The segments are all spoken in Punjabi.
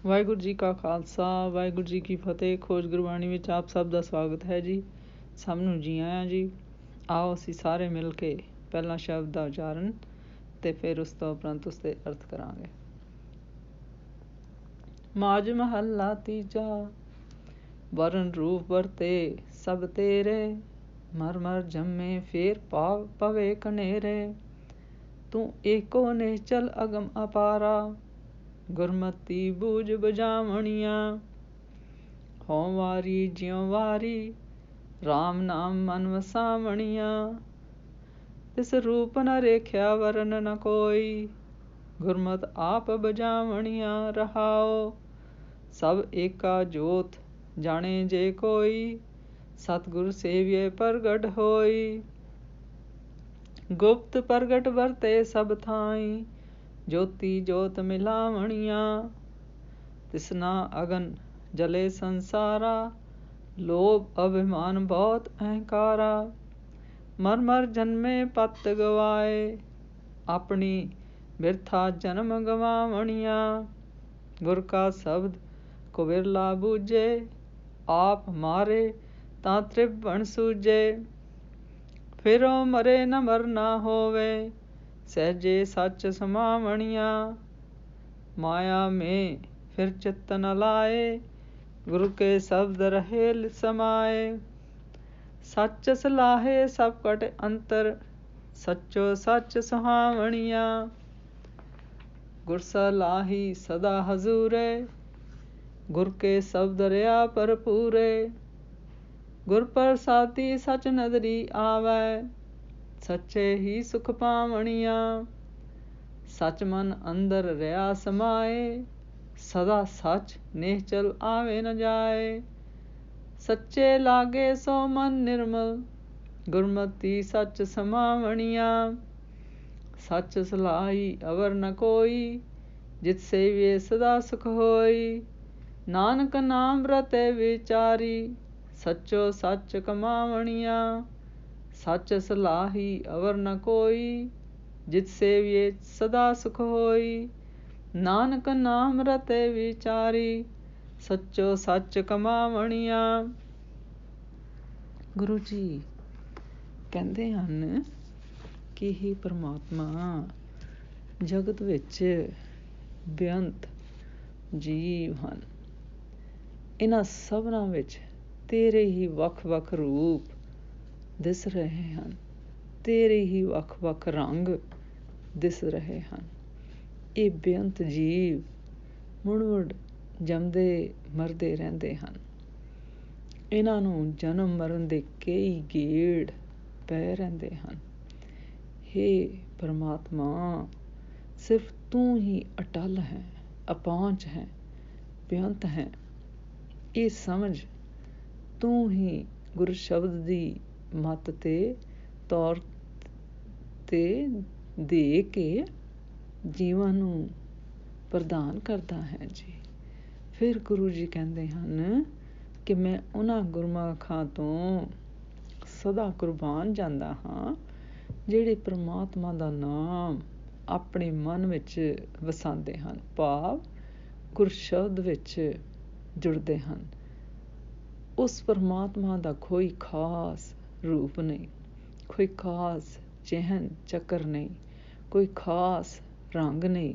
ਵਾਹਿਗੁਰੂ ਜੀ ਕਾ ਖਾਲਸਾ, ਵਾਹਿਗੁਰੂ ਜੀ ਕੀ ਫਤਿਹ। ਖੋਜ ਗੁਰਬਾਣੀ ਵਿੱਚ ਆਪ ਸਭ ਦਾ ਸਵਾਗਤ ਹੈ ਜੀ। ਸਭ ਨੂੰ ਜੀ ਆਇਆਂ ਜੀ। ਆਓ ਅਸੀਂ ਸਾਰੇ ਮਿਲ ਕੇ ਪਹਿਲਾਂ ਸ਼ਬਦ ਦਾ ਉਚਾਰਨ ਅਤੇ ਫਿਰ ਉਸ ਤੋਂ ਉਪਰੰਤ ਉਸ ਦੇ ਅਰਥ ਕਰਾਂਗੇ। ਮਾਝ ਮਹੱਲਾ ਤੀਜਾ। ਵਰਨ ਰੂਪ ਵਰਤੇ ਸਭ ਤੇਰੇ, ਮਰ ਮਰ ਜੰਮੇ ਫੇਰ ਭਾਵ ਪਵੇ ਕਨੇਰੇ। ਤੂੰ ਏਕੋ ਨਿਹਚਲ ਅਗਮ ਅਪਾਰਾ, ਗੁਰਮਤੀ ਬੂਝ ਬੁਝਾਵਣੀਆਂ। ਹੋਂ ਵਾਰੀ ਜਿਉਂ ਵਾਰੀ, ਰਾਮ ਨਾਮ ਮਨ ਵਸਾਵਣੀਆਂ। ਤਿਸ ਰੂਪ ਨ ਰੇਖਿਆ ਵਰਨ ਨ ਕੋਈ, ਗੁਰਮਤਿ ਆਪ ਬੁਝਾਵਣੀਆਂ। ਰਹਾਓ ਸਭ ਏਕਾ ਜੋਤ ਜਾਣੇ ਜੇ ਕੋਈ, ਸਤਿਗੁਰ ਸੇਵੀਏ ਪ੍ਰਗਟ ਹੋਈ। ਗੁਪਤ ਪ੍ਰਗਟ ਵਰਤੇ ਸਭ ਥਾਈਂ, ਜੋਤੀ ਜੋਤ ਮਿਲਾਵਣੀਆਂ। ਤਿਸਨਾ ਅਗਨ ਜਲੇ ਸੰਸਾਰਾ, ਲੋਭ ਅਭਿਮਾਨ ਬਹੁਤ ਅਹੰਕਾਰਾ। ਮਰ ਮਰ ਜਨਮੇ ਪਤ ਗਵਾਏ, ਆਪਣੀ ਬਿਰਥਾ ਜਨਮ ਗਵਾਵਣੀਆਂ। ਗੁਰ ਕਾ ਸ਼ਬਦ ਕੋ ਵਿਰਲਾ ਬੂਝੇ, ਆਪ ਮਾਰੇ ਤਾਂ ਤ੍ਰਿਭਣ ਸੂਝੇ। ਫਿਰੋ ਮਰੇ ਨ ਮਰਨਾ ਹੋਵੇ, ਸਹਿਜੇ ਸੱਚ ਸਮਾਵਣੀਆਂ। ਮਾਇਆ ਮੇਂ ਫਿਰ ਚਿੱਤ ਨ ਲਾਏ, ਗੁਰੂ ਕੇ ਸ਼ਬਦ ਰਹੇ ਸਮਾਏ। ਸੱਚ ਸਲਾਹੇ ਸਭ ਕਟ ਅੰਤਰ, ਸੱਚੋ ਸੱਚ ਸੁਹਾਵਣੀਆਂ। ਗੁਰ ਸਲਾਹੀ ਸਦਾ ਹਜ਼ੂਰੇ, ਗੁਰ ਕੇ ਸ਼ਬਦ ਰਿਹਾ ਭਰਪੂਰੇ। ਗੁਰ ਪ੍ਰਸਾਦੀ ਸਚ ਨਦਰੀ ਆਵੈ, ਸੱਚੇ ਹੀ ਸੁਖ ਪਾਵਣੀਆਂ। ਸੱਚ ਮਨ ਅੰਦਰ ਰਿਹਾ ਸਮਾਏ, ਸਦਾ ਸੱਚ ਨਿਹਚਲ ਆਵੇ ਨ ਜਾਏ। ਸੱਚੇ ਲਾਗੇ ਸੋ ਮਨ ਨਿਰਮਲ, ਗੁਰਮਤੀ ਸੱਚ ਸਮਾਵਣੀਆਂ। ਸੱਚ ਸਲਾਹੀ ਅਵਰ ਨ ਕੋਈ, ਜਿਤ ਸੇਵੀਏ ਸਦਾ ਸੁਖ ਹੋਈ। ਨਾਨਕ ਨਾਮ ਰਤੇ ਵਿਚਾਰੀ, ਸੱਚੋ ਸੱਚ ਕਮਾਵਣੀਆਂ। ਸੱਚ ਸਲਾਹੀ ਅਵਰ ਨ ਕੋਈ, ਜਿਤ ਸੇਵੀਏ ਸਦਾ ਸੁਖ ਹੋਈ। ਨਾਨਕ ਨਾਮ ਰਤੇ ਵਿਚਾਰੀ, ਸੱਚੋ ਸੱਚ ਕਮਾਵਣੀਆਂ। ਗੁਰੂ ਜੀ ਕਹਿੰਦੇ ਹਨ ਕਿ ਹੀ ਪਰਮਾਤਮਾ ਜਗਤ ਵਿੱਚ ਬੇਅੰਤ ਜੀਵ ਹਨ। ਇਹਨਾਂ ਸਭਨਾਂ ਵਿੱਚ ਤੇਰੇ ਹੀ ਵੱਖ ਵੱਖ ਰੂਪ ਦਿਸ ਰਹੇ ਹਨ, ਤੇਰੇ ਹੀ ਵੱਖ ਵੱਖ ਰੰਗ ਦਿਸ ਰਹੇ ਹਨ। ਇਹ ਬੇਅੰਤ ਜੀਵ ਮੁੜ ਮੁੜ ਜੰਮਦੇ ਮਰਦੇ ਰਹਿੰਦੇ ਹਨ। ਇਹਨਾਂ ਨੂੰ ਜਨਮ ਮਰਨ ਦੇ ਕਈ ਗੇੜ ਪੈ ਰਹਿੰਦੇ ਹਨ। ਹੇ ਪਰਮਾਤਮਾ, ਸਿਰਫ ਤੂੰ ਹੀ ਅਟਲ ਹੈ, ਅਪਹੁੰਚ ਹੈ, ਬੇਅੰਤ ਹੈ। ਇਹ ਸਮਝ ਤੂੰ ਹੀ ਗੁਰ ਸ਼ਬਦ ਦੀ ਮੱਤ ਤੇ ਤੌਰ ਤੇ ਦੇ ਕੇ ਜੀਵਾਂ ਨੂੰ ਪ੍ਰਦਾਨ ਕਰਦਾ ਹੈ ਜੀ। ਫਿਰ ਗੁਰੂ ਜੀ ਕਹਿੰਦੇ ਹਨ ਕਿ ਮੈਂ ਉਹਨਾਂ ਗੁਰਮੁਖਾਂ ਤੋਂ ਸਦਾ ਕੁਰਬਾਨ ਜਾਂਦਾ ਹਾਂ, ਜਿਹੜੇ ਪਰਮਾਤਮਾ ਦਾ ਨਾਮ ਆਪਣੇ ਮਨ ਵਿੱਚ ਵਸਾਉਂਦੇ ਹਨ, ਭਾਵ ਗੁਰ ਸ਼ਬਦ ਵਿੱਚ ਜੁੜਦੇ ਹਨ। ਉਸ ਪਰਮਾਤਮਾ ਦਾ ਕੋਈ ਖਾਸ ਰੂਪ ਨਹੀਂ, ਕੋਈ ਖਾਸ ਚਿਹਨ ਚੱਕਰ ਨਹੀਂ, ਕੋਈ ਖਾਸ ਰੰਗ ਨਹੀਂ।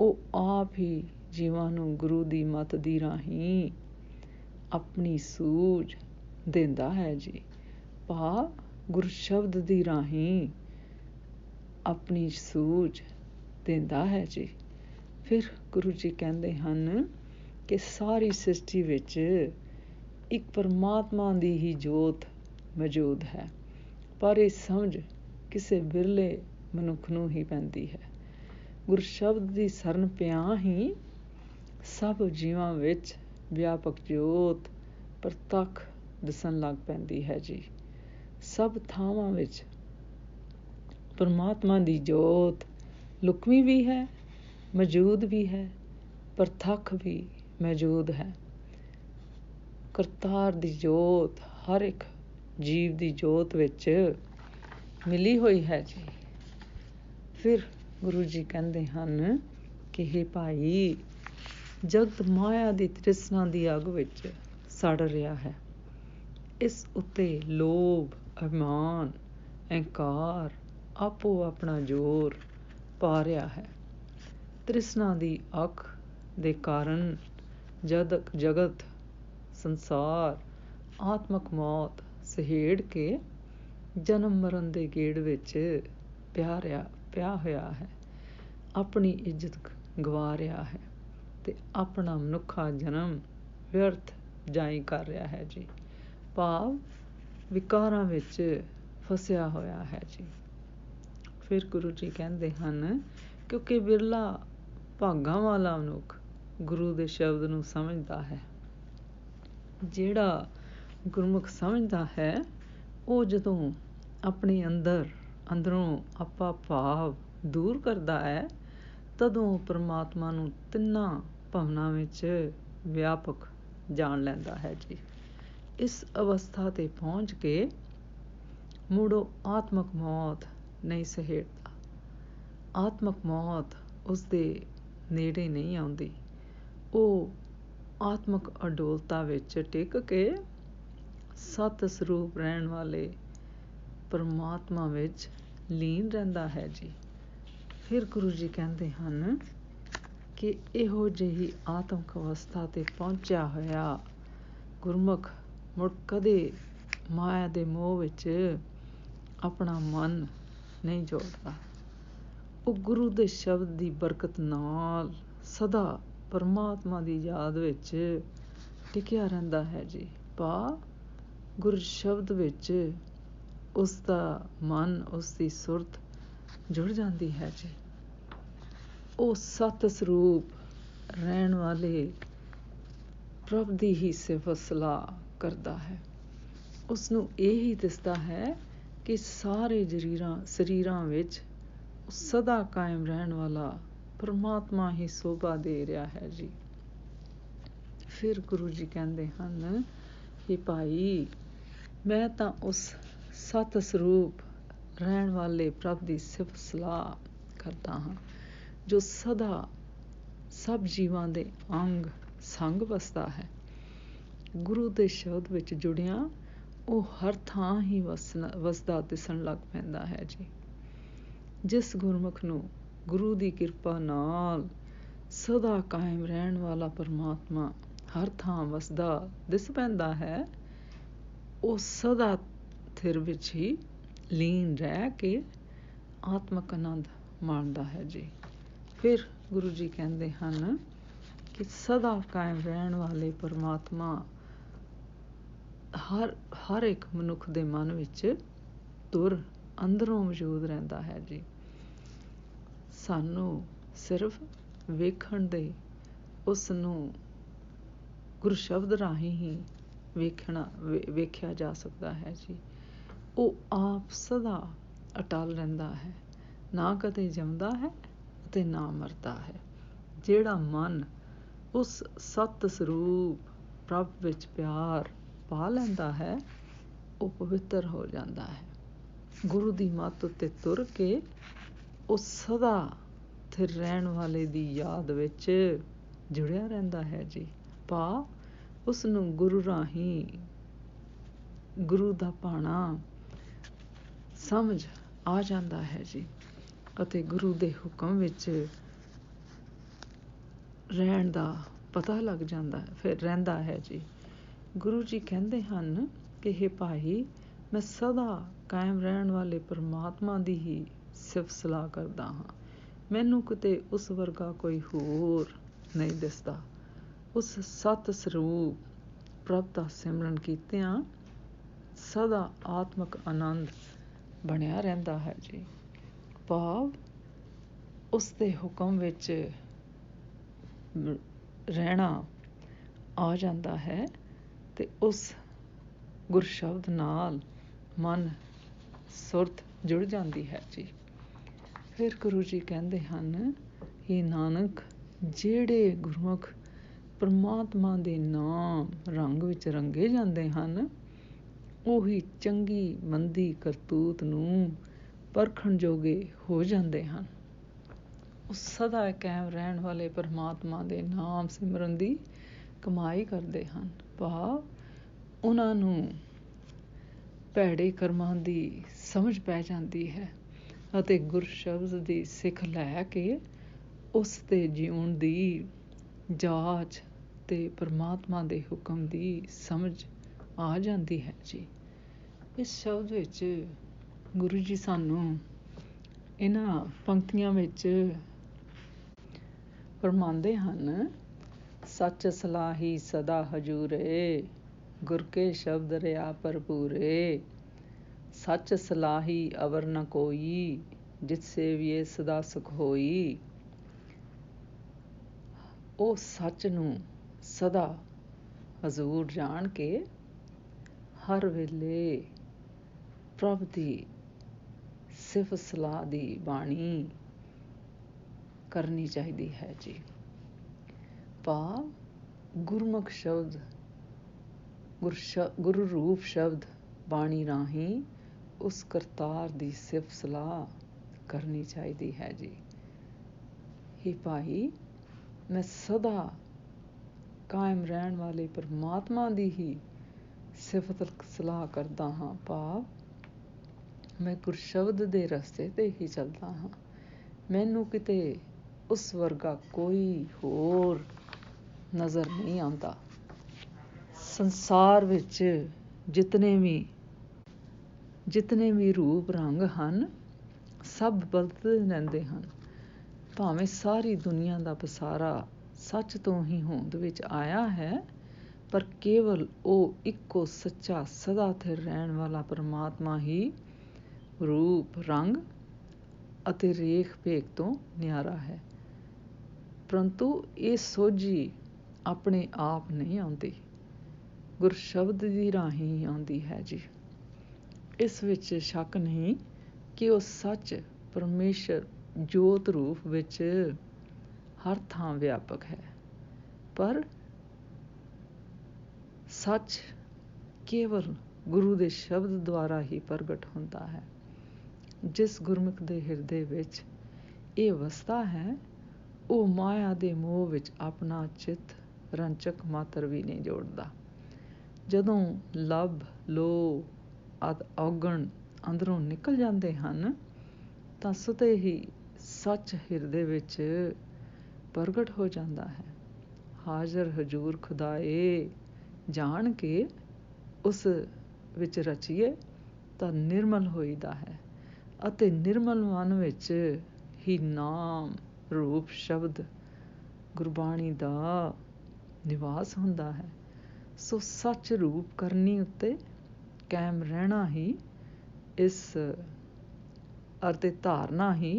ਉਹ ਆਪ ਹੀ ਜੀਵਾਂ ਨੂੰ ਗੁਰੂ ਦੀ ਮੱਤ ਦੀ ਰਾਹੀਂ ਆਪਣੀ ਸੂਝ ਦਿੰਦਾ ਹੈ ਜੀ। ਭਾਵ ਗੁਰ ਸ਼ਬਦ ਦੀ ਰਾਹੀਂ ਆਪਣੀ ਸੂਝ ਦਿੰਦਾ ਹੈ ਜੀ। ਫਿਰ ਗੁਰੂ ਜੀ ਕਹਿੰਦੇ ਹਨ ਕਿ ਸਾਰੀ ਸ੍ਰਿਸ਼ਟੀ ਵਿੱਚ ਇੱਕ ਪਰਮਾਤਮਾ ਦੀ ਹੀ ਜੋਤ ਮੌਜੂਦ ਹੈ, ਪਰ ਇਹ ਸਮਝ ਕਿਸੇ ਬਿਰਲੇ ਮਨੁੱਖ ਨੂੰ ਹੀ ਪੈਂਦੀ ਹੈ। ਗੁਰ ਸ਼ਬਦ ਦੀ ਸ਼ਰਨ ਪਿਆਂ ਹੀ ਸਭ ਜੀਵਾਂ ਵਿੱਚ ਵਿਆਪਕ ਜੋਤ ਪ੍ਰਤੱਖ ਦਿਸਣ ਲੱਗ ਪੈਂਦੀ ਹੈ ਜੀ। ਸਭ ਥਾਵਾਂ ਵਿੱਚ ਪਰਮਾਤਮਾ ਦੀ ਜੋਤ ਲੁਕਵੀਂ ਵੀ ਹੈ, ਮੌਜੂਦ ਵੀ ਹੈ, ਪ੍ਰਤੱਖ ਵੀ ਮੌਜੂਦ ਹੈ। ਕਰਤਾਰ ਦੀ ਜੋਤ ਹਰ ਇੱਕ ਜੀਵ ਦੀ ਜੋਤ ਵਿੱਚ ਮਿਲੀ ਹੋਈ ਹੈ ਜੀ। ਫਿਰ ਗੁਰੂ ਜੀ ਕਹਿੰਦੇ ਹਨ ਕਿ ਹੇ ਭਾਈ, ਜਗਤ ਮਾਇਆ ਦੀ ਤ੍ਰਿਸ਼ਨਾ ਦੀ ਅੱਗ ਵਿੱਚ ਸੜ ਰਿਹਾ ਹੈ। ਇਸ ਉੱਤੇ ਲੋਭ, ਅਭਿਮਾਨ, ਅਹੰਕਾਰ ਆਪੋ ਆਪਣਾ ਜ਼ੋਰ ਪਾ ਰਿਹਾ ਹੈ। ਤ੍ਰਿਸ਼ਨਾ ਦੀ ਅੱਗ ਦੇ ਕਾਰਨ ਜਗਤ, ਸੰਸਾਰ ਆਤਮਕ ਮੌਤ ਸਹੇੜ ਕੇ ਜਨਮ ਮਰਨ ਦੇ ਗੇੜ ਵਿੱਚ ਪਿਆ ਹੋਇਆ ਹੈ। ਆਪਣੀ ਇੱਜ਼ਤ ਗਵਾ ਰਿਹਾ ਹੈ ਅਤੇ ਆਪਣਾ ਮਨੁੱਖਾ ਜਨਮ ਵਿਅਰਥ ਜਾਈ ਕਰ ਰਿਹਾ ਹੈ ਜੀ। ਭਾਵ ਵਿਕਾਰਾਂ ਵਿੱਚ ਫਸਿਆ ਹੋਇਆ ਹੈ ਜੀ। ਫਿਰ ਗੁਰੂ ਜੀ ਕਹਿੰਦੇ ਹਨ, ਕਿਉਂਕਿ ਬਿਰਲਾ ਭਾਗਾਂ ਵਾਲਾ ਮਨੁੱਖ ਗੁਰੂ ਦੇ ਸ਼ਬਦ ਨੂੰ ਸਮਝਦਾ ਹੈ। ਜਿਹੜਾ ਗੁਰਮੁਖ ਸਮਝਦਾ ਹੈ, ਉਹ ਜਦੋਂ ਆਪਣੇ ਅੰਦਰੋਂ ਆਪਾ ਭਾਵ ਦੂਰ ਕਰਦਾ ਹੈ, ਤਦੋਂ ਪਰਮਾਤਮਾ ਨੂੰ ਤਿੰਨਾਂ ਭਵਨਾਂ ਵਿੱਚ ਵਿਆਪਕ ਜਾਣ ਲੈਂਦਾ ਹੈ ਜੀ। ਇਸ ਅਵਸਥਾ 'ਤੇ ਪਹੁੰਚ ਕੇ ਮੁੜ ਆਤਮਕ ਮੌਤ ਨਹੀਂ ਸਹੇੜਦਾ। ਆਤਮਕ ਮੌਤ ਉਸਦੇ ਨੇੜੇ ਨਹੀਂ ਆਉਂਦੀ। ਉਹ ਆਤਮਕ ਅਡੋਲਤਾ ਵਿੱਚ ਟਿਕ ਕੇ ਸਤ ਸਰੂਪ ਰਹਿਣ ਵਾਲੇ ਪਰਮਾਤਮਾ ਵਿੱਚ ਲੀਨ ਰਹਿੰਦਾ ਹੈ ਜੀ। ਫਿਰ ਗੁਰੂ ਜੀ ਕਹਿੰਦੇ ਹਨ ਕਿ ਇਹੋ ਜਿਹੀ ਆਤਮਕ ਅਵਸਥਾ 'ਤੇ ਪਹੁੰਚਿਆ ਹੋਇਆ ਗੁਰਮੁਖ ਮੁੜ ਕਦੇ ਮਾਇਆ ਦੇ ਮੋਹ ਵਿੱਚ ਆਪਣਾ ਮਨ ਨਹੀਂ ਜੋੜਦਾ। ਉਹ ਗੁਰੂ ਦੇ ਸ਼ਬਦ ਦੀ ਬਰਕਤ ਨਾਲ ਸਦਾ ਪਰਮਾਤਮਾ ਦੀ ਯਾਦ ਵਿੱਚ ਟਿਕਿਆ ਰਹਿੰਦਾ ਹੈ ਜੀ। ਭਾਵ ਗੁਰ ਸ਼ਬਦ ਵਿੱਚ ਉਸਦਾ ਮਨ, ਉਸਦੀ ਸੁਰਤ ਜੁੜ ਜਾਂਦੀ ਹੈ ਜੀ। ਉਹ ਸਤ ਸਰੂਪ ਰਹਿਣ ਵਾਲੇ ਪ੍ਰਭ ਦੀ ਹੀ ਸਿਫਤ ਸਲਾਹ ਕਰਦਾ ਹੈ। ਉਸਨੂੰ ਇਹ ਹੀ ਦਿਸਦਾ ਹੈ ਕਿ ਸਾਰੇ ਸਰੀਰਾਂ ਵਿੱਚ ਸਦਾ ਕਾਇਮ ਰਹਿਣ ਵਾਲਾ ਪਰਮਾਤਮਾ ਹੀ ਸੋਭਾ ਦੇ ਰਿਹਾ ਹੈ ਜੀ। ਫਿਰ ਗੁਰੂ ਜੀ ਕਹਿੰਦੇ ਹਨ ਕਿ ਭਾਈ, ਮੈਂ ਤਾਂ ਉਸ ਸਤ ਸਰੂਪ ਰਹਿਣ ਵਾਲੇ ਪ੍ਰਭ ਦੀ ਸਿਫਤ ਸਲਾਹ ਕਰਦਾ ਹਾਂ, ਜੋ ਸਦਾ ਸਭ ਜੀਵਾਂ ਦੇ ਅੰਗ ਸੰਗ ਵਸਦਾ ਹੈ। ਗੁਰੂ ਦੇ ਸ਼ਬਦ ਵਿੱਚ ਜੁੜਿਆ ਉਹ ਹਰ ਥਾਂ ਹੀ ਵਸਦਾ ਦਿਸਣ ਲੱਗ ਪੈਂਦਾ ਹੈ ਜੀ। ਜਿਸ ਗੁਰਮੁਖ ਨੂੰ ਗੁਰੂ ਦੀ ਕਿਰਪਾ ਨਾਲ ਸਦਾ ਕਾਇਮ ਰਹਿਣ ਵਾਲਾ ਪਰਮਾਤਮਾ ਹਰ ਥਾਂ ਵਸਦਾ ਦਿਸ ਪੈਂਦਾ ਹੈ, ਉਹ ਸਦਾ ਥਿਰ ਵਿੱਚ ਹੀ ਲੀਨ ਰਹਿ ਕੇ ਆਤਮਕ ਆਨੰਦ ਮਾਣਦਾ ਹੈ ਜੀ। ਫਿਰ ਗੁਰੂ ਜੀ ਕਹਿੰਦੇ ਹਨ ਕਿ ਸਦਾ ਕਾਇਮ ਰਹਿਣ ਵਾਲੇ ਪਰਮਾਤਮਾ ਹਰ ਇੱਕ ਮਨੁੱਖ ਦੇ ਮਨ ਵਿੱਚ ਅੰਦਰੋਂ ਮੌਜੂਦ ਰਹਿੰਦਾ ਹੈ ਜੀ। ਸਾਨੂੰ ਸਿਰਫ ਵੇਖਣ ਦੇ ਉਸ ਨੂੰ ਗੁਰੂ ਸ਼ਬਦ ਰਾਹੀਂ ਹੀ ਵੇਖਿਆ ਜਾ ਸਕਦਾ ਹੈ ਜੀ। ਉਹ ਆਪ ਸਦਾ ਅਟਲ ਰਹਿੰਦਾ ਹੈ, ਨਾ ਕਦੇ ਜੰਮਦਾ ਹੈ ਅਤੇ ਨਾ ਮਰਦਾ ਹੈ। ਜਿਹੜਾ ਮਨ ਉਸ ਸਤ ਸਰੂਪ ਪ੍ਰਭ ਵਿੱਚ ਪਿਆਰ ਪਾ ਲੈਂਦਾ ਹੈ, ਉਹ ਪਵਿੱਤਰ ਹੋ ਜਾਂਦਾ ਹੈ। ਗੁਰੂ ਦੀ ਮੱਤ ਉੱਤੇ ਤੁਰ ਕੇ ਉਹ ਸਦਾ ਥਿਰ ਰਹਿਣ ਵਾਲੇ ਦੀ ਯਾਦ ਵਿੱਚ ਜੁੜਿਆ ਰਹਿੰਦਾ ਹੈ ਜੀ। ਭਾਵ ਉਸਨੂੰ ਗੁਰੂ ਰਾਹੀਂ ਗੁਰੂ ਦਾ ਭਾਣਾ ਸਮਝ ਆ ਜਾਂਦਾ ਹੈ ਜੀ, ਅਤੇ ਗੁਰੂ ਦੇ ਹੁਕਮ ਵਿੱਚ ਰਹਿਣ ਦਾ ਪਤਾ ਲੱਗ ਜਾਂਦਾ ਹੈ, ਫਿਰ ਰਹਿੰਦਾ ਹੈ ਜੀ। ਗੁਰੂ ਜੀ ਕਹਿੰਦੇ ਹਨ ਕਿ ਹੇ ਭਾਈ, ਮੈਂ ਸਦਾ ਕਾਇਮ ਰਹਿਣ ਵਾਲੇ ਪਰਮਾਤਮਾ ਦੀ ਹੀ ਸਿਫਤ ਸਲਾਹ ਕਰਦਾ ਹਾਂ। ਮੈਨੂੰ ਕਿਤੇ ਉਸ ਵਰਗਾ ਕੋਈ ਹੋਰ ਨਹੀਂ ਦਿਸਦਾ। ਉਸ ਸਤ ਸਰੂਪ ਪ੍ਰਭ ਦਾ ਸਿਮਰਨ ਕੀਤਿਆਂ ਸਦਾ ਆਤਮਕ ਆਨੰਦ ਬਣਿਆ ਰਹਿੰਦਾ ਹੈ ਜੀ। ਭਾਵ ਉਸਦੇ ਹੁਕਮ ਵਿੱਚ ਰਹਿਣਾ ਆ ਜਾਂਦਾ ਹੈ ਅਤੇ ਉਸ ਗੁਰਸ਼ਬਦ ਨਾਲ ਮਨ ਸੁਰਤ ਜੁੜ ਜਾਂਦੀ ਹੈ ਜੀ। ਫਿਰ ਗੁਰੂ ਜੀ ਕਹਿੰਦੇ ਹਨ, ਹੇ ਨਾਨਕ, ਜਿਹੜੇ ਗੁਰਮੁਖ ਪਰਮਾਤਮਾ ਦੇ ਨਾਮ ਰੰਗ ਵਿੱਚ ਰੰਗੇ ਜਾਂਦੇ ਹਨ, ਉਹੀ ਚੰਗੀ ਮੰਦੀ ਕਰਤੂਤ ਨੂੰ ਪਰਖਣ ਜੋਗੇ ਹੋ ਜਾਂਦੇ ਹਨ। ਉਹ ਸਦਾ ਕਾਇਮ ਰਹਿਣ ਵਾਲੇ ਪਰਮਾਤਮਾ ਦੇ ਨਾਮ ਸਿਮਰਨ ਦੀ ਕਮਾਈ ਕਰਦੇ ਹਨ। ਭਾਵ ਉਹਨਾਂ ਨੂੰ ਭੈੜੇ ਕਰਮਾਂ ਦੀ ਸਮਝ ਪੈ ਜਾਂਦੀ ਹੈ ਅਤੇ ਗੁਰ ਸ਼ਬਦ ਦੀ ਸਿੱਖ ਲੈ ਕੇ ਉਸ 'ਤੇ ਜਿਉਣ ਦੀ ਜਾਚ ਅਤੇ ਪਰਮਾਤਮਾ ਦੇ ਹੁਕਮ ਦੀ ਸਮਝ ਆ ਜਾਂਦੀ ਹੈ ਜੀ। ਇਸ ਸ਼ਬਦ ਵਿੱਚ ਗੁਰੂ ਜੀ ਸਾਨੂੰ ਇਹਨਾਂ ਪੰਕਤੀਆਂ ਵਿੱਚ ਫਰਮਾਉਂਦੇ ਹਨ, ਸੱਚ ਸਲਾਹੀ ਸਦਾ ਹਜੂਰੇ, ਗੁਰ ਕੇ ਸ਼ਬਦ ਰਿਆ ਭਰਪੂਰੇ। ਸੱਚ ਸਲਾਹੀ ਅਵਰ ਨ ਕੋਈ, ਜਿਤ ਸੇਵੀਏ ਸਦਾ ਸੁਖ ਹੋਈ। ਉਹ ਸੱਚ ਨੂੰ ਸਦਾ ਹਜ਼ੂਰ ਜਾਣ ਕੇ ਹਰ ਵੇਲੇ ਪ੍ਰਭ ਦੀ ਸਿਫਤ ਸਲਾਹ ਦੀ ਬਾਣੀ ਕਰਨੀ ਚਾਹੀਦੀ ਹੈ ਜੀ। ਭਾਵ ਗੁਰਮੁਖ ਸ਼ਬਦ ਗੁਰੂ ਰੂਪ ਸ਼ਬਦ ਬਾਣੀ ਰਾਹੀਂ ਉਸ ਕਰਤਾਰ ਦੀ ਸਿਫਤ ਸਲਾਹ ਕਰਨੀ ਚਾਹੀਦੀ ਹੈ ਜੀ। ਹੇ ਭਾਈ, ਮੈਂ ਸਦਾ ਕਾਇਮ ਰਹਿਣ ਵਾਲੇ ਪਰਮਾਤਮਾ ਦੀ ਹੀ ਸਿਫਤ ਸਲਾਹ ਕਰਦਾ ਹਾਂ। ਭਾਵ ਮੈਂ ਗੁਰਸ਼ਬਦ ਦੇ ਰਸਤੇ 'ਤੇ ਹੀ ਚੱਲਦਾ ਹਾਂ। ਮੈਨੂੰ ਕਿਤੇ ਉਸ ਵਰਗਾ ਕੋਈ ਹੋਰ ਨਜ਼ਰ ਨਹੀਂ ਆਉਂਦਾ। ਸੰਸਾਰ ਵਿੱਚ ਜਿਤਨੇ ਵੀ ਰੂਪ ਰੰਗ ਹਨ, ਸਭ ਬਦਲਦੇ ਰਹਿੰਦੇ ਹਨ। ਭਾਵੇਂ ਸਾਰੀ ਦੁਨੀਆ ਦਾ ਪਸਾਰਾ ਸੱਚ ਤੋਂ ਹੀ ਹੋਂਦ ਵਿੱਚ ਆਇਆ ਹੈ, ਪਰ ਕੇਵਲ ਉਹ ਇੱਕੋ ਸੱਚਾ ਸਦਾ ਸਥਿਰ ਰਹਿਣ ਵਾਲਾ ਪਰਮਾਤਮਾ ਹੀ ਰੂਪ ਰੰਗ ਅਤੇ ਰੇਖ ਭੇਖ ਤੋਂ ਨਿਆਰਾ ਹੈ। ਪਰੰਤੂ ਇਹ ਸੋਝੀ ਆਪਣੇ ਆਪ ਨਹੀਂ ਆਉਂਦੀ, ਗੁਰਸ਼ਬਦ ਦੀ ਰਾਹੀਂ ਆਉਂਦੀ ਹੈ ਜੀ। ਇਸ ਵਿੱਚ ਸ਼ੱਕ ਨਹੀਂ ਕਿ ਉਹ ਸੱਚ ਪਰਮੇਸ਼ਰ ਜੋਤ ਰੂਪ ਵਿੱਚ ਹਰ ਥਾਂ ਵਿਆਪਕ ਹੈ, ਪਰ ਸੱਚ ਕੇਵਲ ਗੁਰੂ ਦੇ ਸ਼ਬਦ ਦੁਆਰਾ ਹੀ ਪ੍ਰਗਟ ਹੁੰਦਾ ਹੈ। ਜਿਸ ਗੁਰਮੁਖ ਦੇ ਹਿਰਦੇ ਵਿੱਚ ਇਹ ਵਸਦਾ ਹੈ, ਉਹ ਮਾਇਆ ਦੇ ਮੋਹ ਵਿੱਚ ਆਪਣਾ ਚਿੱਤ ਰੰਚਕ ਮਾਤਰ ਵੀ ਨਹੀਂ ਜੋੜਦਾ। ਜਦੋਂ ਲੱਭ ਲੋਭ ਆਦਿ ਔਗਣ ਅੰਦਰੋਂ ਨਿਕਲ ਜਾਂਦੇ ਹਨ, ਤਾਂ ਸੁਤੇ ਹੀ ਸੱਚ ਹਿਰਦੇ ਵਿੱਚ ਪ੍ਰਗਟ ਹੋ ਜਾਂਦਾ ਹੈ। ਹਾਜ਼ਰ ਹਜ਼ੂਰ ਖੁਦਾਏ ਜਾਣ ਕੇ ਉਸ ਵਿੱਚ ਰਚੀਏ ਤਾਂ ਨਿਰਮਲ ਹੋਈਦਾ ਹੈ, ਅਤੇ ਨਿਰਮਲ ਮਨ ਵਿੱਚ ਹੀ ਨਾਮ ਰੂਪ ਸ਼ਬਦ ਗੁਰਬਾਣੀ ਦਾ ਨਿਵਾਸ ਹੁੰਦਾ ਹੈ। ਸੋ ਸੱਚ ਰੂਪ ਕਰਨੀ ਉੱਤੇ ਕਾਇਮ ਰਹਿਣਾ ਹੀ ਇਸ ਅਤੇ ਧਾਰਨਾ ਹੀ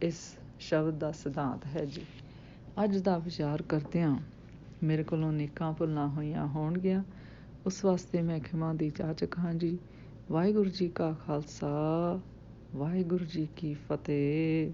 ਇਸ ਸ਼ਬਦ ਦਾ ਸਿਧਾਂਤ ਹੈ ਜੀ। ਅੱਜ ਦਾ ਵਿਚਾਰ ਕਰਦਿਆਂ ਮੇਰੇ ਕੋਲੋਂ ਨੇਕਾਂ ਭੁੱਲਾਂ ਹੋਈਆਂ ਹੋਣਗੀਆਂ, ਉਸ ਵਾਸਤੇ ਮੈਂ ਖਿਮਾ ਦੀ ਜਾਚਕ ਹਾਂ ਜੀ। ਵਾਹਿਗੁਰੂ ਜੀ ਕਾ ਖਾਲਸਾ, ਵਾਹਿਗੁਰੂ ਜੀ ਕੀ ਫਤਿਹ।